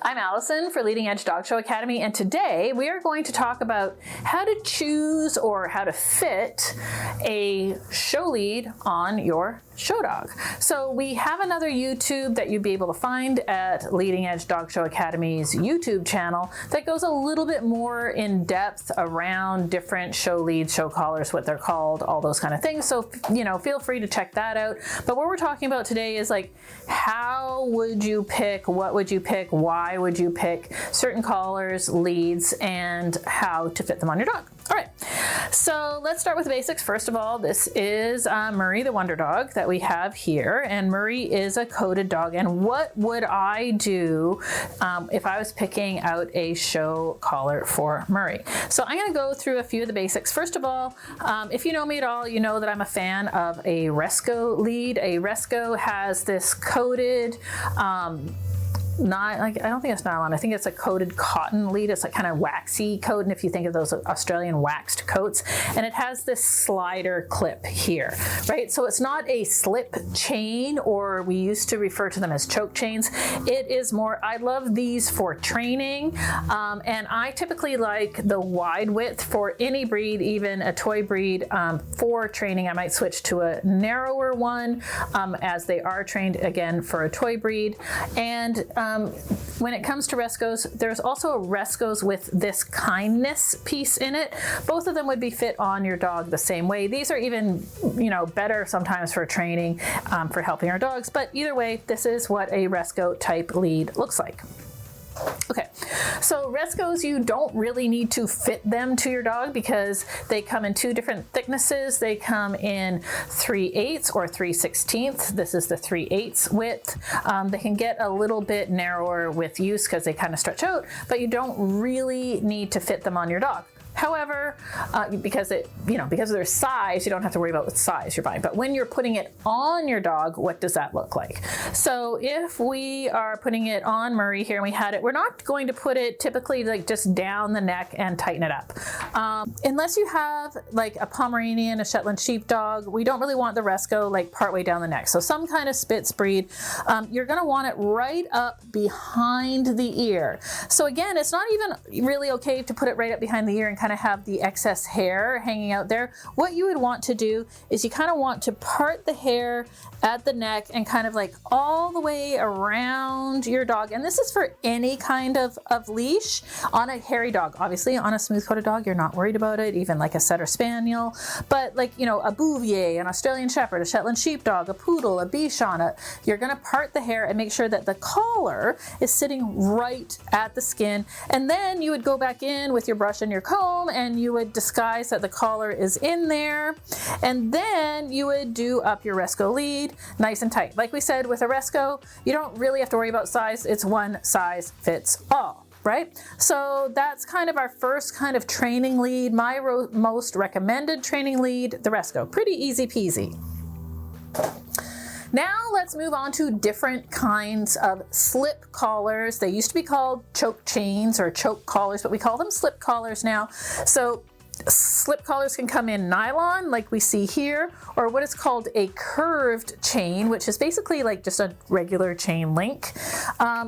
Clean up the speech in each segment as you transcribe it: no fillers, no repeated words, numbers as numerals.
I'm Allison for Leading Edge Dog Show Academy, and today we are going to talk about how to choose or how to fit a show lead on your show dog. So we have another YouTube that you'd be able to find at Leading Edge Dog Show Academy's YouTube channel that goes a little bit more in depth around different show leads, show collars, what they're called, all those kind of things. So, you know, feel free to check that out. But what we're talking about today is like, how would you pick, what would you pick, why would you pick certain collars, leads, and how to fit them on your dog. All right, so let's start with the basics. First of all, this is Murray, the Wonder Dog that we have here, and Murray is a coated dog. And what would I do if I was picking out a show collar for Murray? So I'm gonna go through a few of the basics. First of all, if you know me at all, you know that I'm a fan of a Resco lead. A Resco has this coated, I don't think it's nylon. I think it's a coated cotton lead. It's like kind of waxy coat, and if you think of those Australian waxed coats, and it has this slider clip here, right? So it's not a slip chain, or we used to refer to them as choke chains. It is more, I love these for training, and I typically like the wide width for any breed, even a toy breed. For training, I might switch to a narrower one as they are trained, again, for a toy breed. And when it comes to Rescos, there's also a Rescos with this kindness piece in it. Both of them would be fit on your dog the same way. These are even, you know, better sometimes for training, for helping our dogs. But either way, this is what a Resco type lead looks like. Okay, so Rescos, you don't really need to fit them to your dog because they come in two different thicknesses. They come in 3/8 or 3/16. This is the 3/8 width. They can get a little bit narrower with use because they kind of stretch out, but you don't really need to fit them on your dog. However, because of their size, you don't have to worry about what size you're buying. But when you're putting it on your dog, what does that look like? So if we are putting it on Murray here and we had it, we're not going to put it typically like just down the neck and tighten it up. Unless you have like a Pomeranian, a Shetland sheepdog, we don't really want the Resco like partway down the neck. So some kind of Spitz breed, you're gonna want it right up behind the ear. So again, it's not even really okay to put it right up behind the ear and kind of have the excess hair hanging out there. What you would want to do is you kind of want to part the hair at the neck and kind of like all the way around your dog. And this is for any kind of leash. On a hairy dog, obviously. On a smooth coated dog, you're not worried about it, even like a setter spaniel. But like, you know, a Bouvier, an Australian Shepherd, a Shetland sheepdog, a poodle, a Bichon, you're gonna part the hair and make sure that the collar is sitting right at the skin. And then you would go back in with your brush and your comb and you would disguise that the collar is in there. And then you would do up your Resco lead nice and tight. Like we said with a Resco, you don't really have to worry about size. It's one size fits all, right? So that's kind of our first kind of training lead. My most recommended training lead, the Resco. Pretty easy peasy. Now let's move on to different kinds of slip collars. They used to be called choke chains or choke collars, but we call them slip collars now. So slip collars can come in nylon like we see here, or what is called a curved chain, which is basically like just a regular chain link.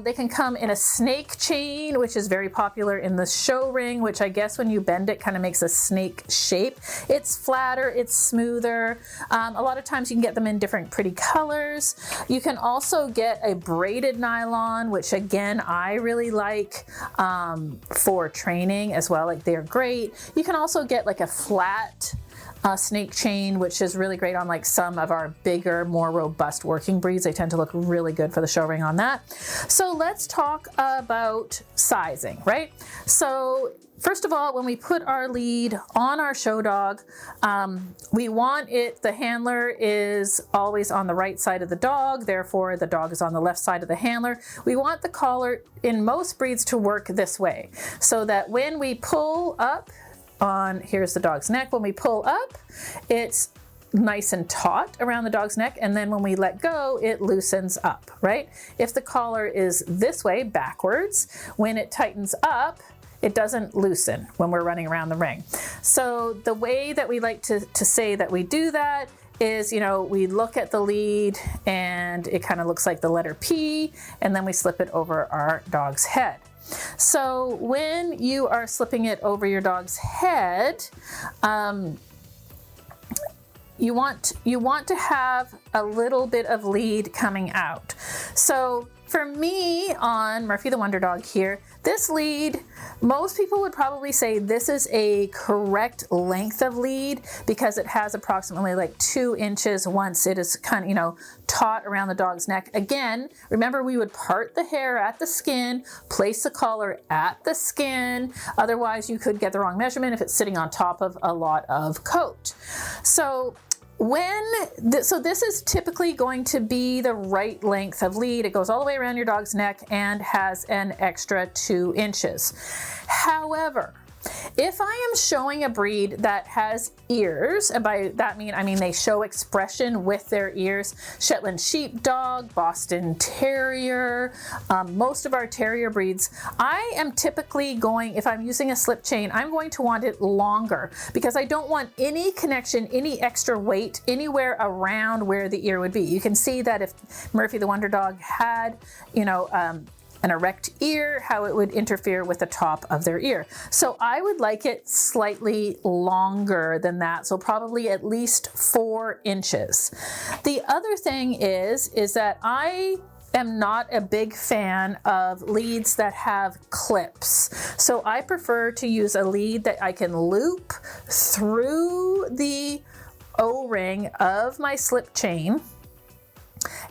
They can come in a snake chain, which is very popular in the show ring, which I guess when you bend it kind of makes a snake shape. It's flatter, it's smoother. A lot of times you can get them in different pretty colors. You can also get a braided nylon, which again I really like for training as well. Like they're great. You can also get like a flat snake chain, which is really great on like some of our bigger, more robust working breeds. They tend to look really good for the show ring on that. So let's talk about sizing, right? So first of all, when we put our lead on our show dog, we want it, the handler is always on the right side of the dog, therefore the dog is on the left side of the handler. We want the collar in most breeds to work this way, so that when we pull up here's the dog's neck, when we pull up, it's nice and taut around the dog's neck, and then when we let go, it loosens up, right? If the collar is this way, backwards, when it tightens up, it doesn't loosen when we're running around the ring. So the way that we like to say that we do that is, we look at the lead and it kind of looks like the letter P, and then we slip it over our dog's head. So when you are slipping it over your dog's head, you want to have a little bit of lead coming out. So for me on Murphy the Wonder Dog here, this lead, most people would probably say this is a correct length of lead because it has approximately like 2 inches once it is kind of, taut around the dog's neck. Again, remember we would part the hair at the skin, place the collar at the skin. Otherwise you could get the wrong measurement if it's sitting on top of a lot of coat. So this is typically going to be the right length of lead. It goes all the way around your dog's neck and has an extra 2 inches. However, if I am showing a breed that has ears, and by that I mean they show expression with their ears, Shetland Sheepdog, Boston Terrier, most of our terrier breeds, I am typically going, if I'm using a slip chain, I'm going to want it longer because I don't want any connection, any extra weight anywhere around where the ear would be. You can see that if Murphy the Wonder Dog had, an erect ear, how it would interfere with the top of their ear. So I would like it slightly longer than that, so probably at least 4 inches. The other thing is that I am not a big fan of leads that have clips. So I prefer to use a lead that I can loop through the O-ring of my slip chain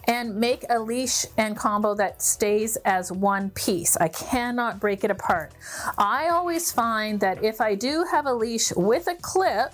and make a leash and combo that stays as one piece. I cannot break it apart. I always find that if I do have a leash with a clip,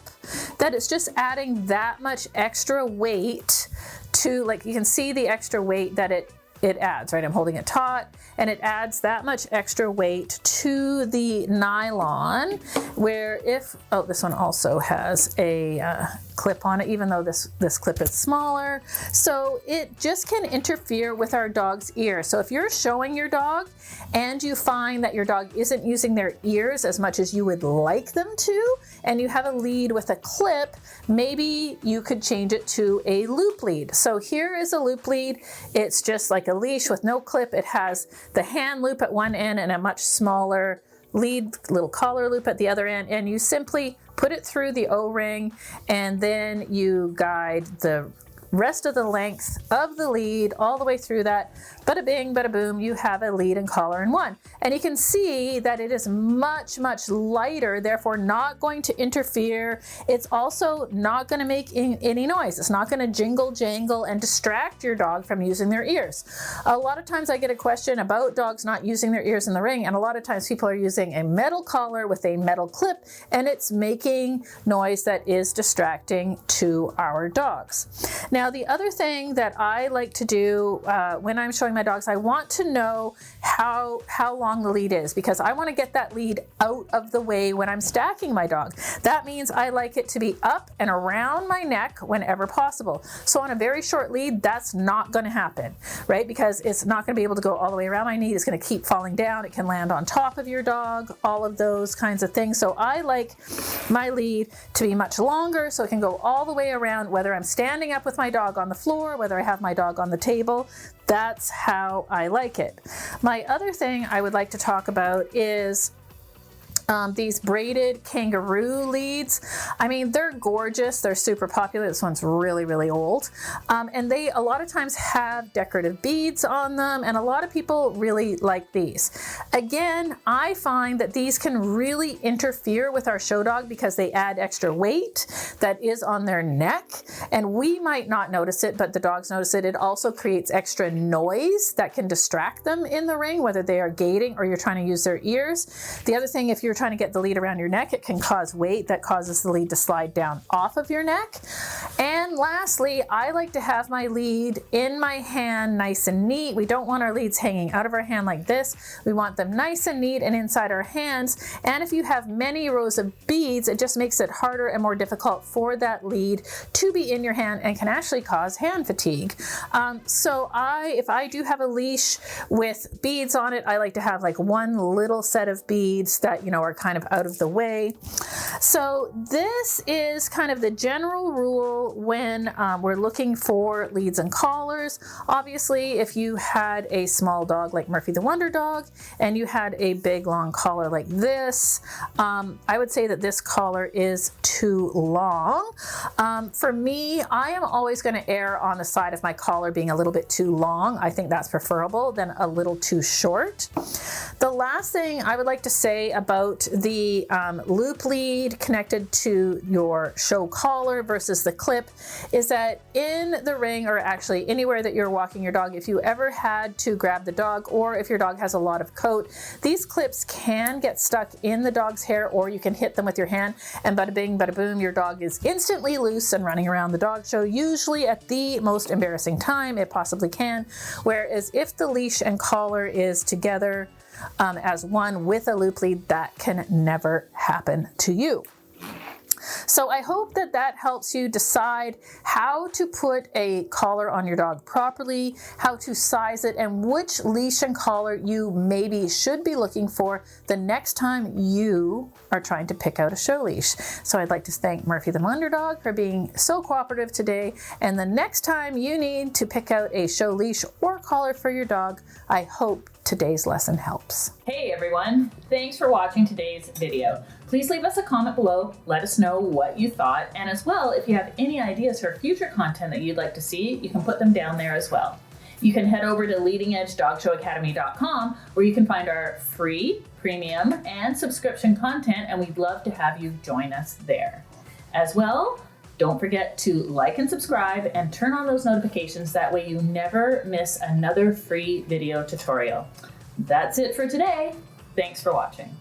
that it's just adding that much extra weight to, like you can see the extra weight that it adds, right? I'm holding it taut and it adds that much extra weight to the nylon, where this one also has a clip on it, even though this clip is smaller. So it just can interfere with our dog's ear. So if you're showing your dog and you find that your dog isn't using their ears as much as you would like them to, and you have a lead with a clip, maybe you could change it to a loop lead. So here is a loop lead. It's just like a leash with no clip. It has the hand loop at one end and a much smaller lead, little collar loop at the other end, and you simply put it through the O-ring and then you guide the rest of the length of the lead all the way through that. Bada bing, bada boom, you have a lead and collar in one. And you can see that it is much, much lighter, therefore not going to interfere. It's also not going to make any noise. It's not going to jingle, jangle, and distract your dog from using their ears. A lot of times I get a question about dogs not using their ears in the ring, and a lot of times people are using a metal collar with a metal clip, and it's making noise that is distracting to our dogs. Now, the other thing that I like to do when I'm showing my dogs, I want to know how long the lead is, because I want to get that lead out of the way when I'm stacking my dog. That means I like it to be up and around my neck whenever possible. So on a very short lead, that's not going to happen, right? Because it's not going to be able to go all the way around my knee. It's going to keep falling down. It can land on top of your dog, all of those kinds of things. So I like my lead to be much longer so it can go all the way around, whether I'm standing up with my dog on the floor, whether I have my dog on the table. That's how I like it. My other thing I would like to talk about is these braided kangaroo leads. I mean, they're gorgeous. They're super popular. This one's really, really old. And they a lot of times have decorative beads on them, and a lot of people really like these. Again, I find that these can really interfere with our show dog because they add extra weight that is on their neck, and we might not notice it, but the dogs notice it. It also creates extra noise that can distract them in the ring, whether they are gating or you're trying to use their ears. The other thing, if you're trying to get the lead around your neck, it can cause weight that causes the lead to slide down off of your neck. And lastly, I like to have my lead in my hand nice and neat. We don't want our leads hanging out of our hand like this. We want them nice and neat and inside our hands. And if you have many rows of beads, it just makes it harder and more difficult for that lead to be in your hand and can actually cause hand fatigue. So if I do have a leash with beads on it, I like to have like one little set of beads that, are kind of out of the way. So this is kind of the general rule when we're looking for leads and collars. Obviously, if you had a small dog like Murphy the Wonder Dog and you had a big long collar like this, I would say that this collar is too long. For me, I am always going to err on the side of my collar being a little bit too long. I think that's preferable than a little too short. The last thing I would like to say about the loop lead connected to your show collar versus the clip is that in the ring, or actually anywhere that you're walking your dog, if you ever had to grab the dog or if your dog has a lot of coat, these clips can get stuck in the dog's hair, or you can hit them with your hand and bada bing, bada boom, your dog is instantly loose and running around the dog show, usually at the most embarrassing time it possibly can. Whereas if the leash and collar is together as one with a loop lead, that can never happen to you. So I hope that that helps you decide how to put a collar on your dog properly, how to size it, and which leash and collar you maybe should be looking for the next time you are trying to pick out a show leash. So I'd like to thank Murphy the Wonder Dog for being so cooperative today. And the next time you need to pick out a show leash or collar for your dog, I hope today's lesson helps. Hey everyone, thanks for watching today's video. Please leave us a comment below, let us know what you thought, and as well, if you have any ideas for future content that you'd like to see, you can put them down there as well. You can head over to leadingedgedogshow.com where you can find our free, premium, and subscription content, and we'd love to have you join us there. As well, don't forget to like and subscribe and turn on those notifications, that way you never miss another free video tutorial. That's it for today. Thanks for watching.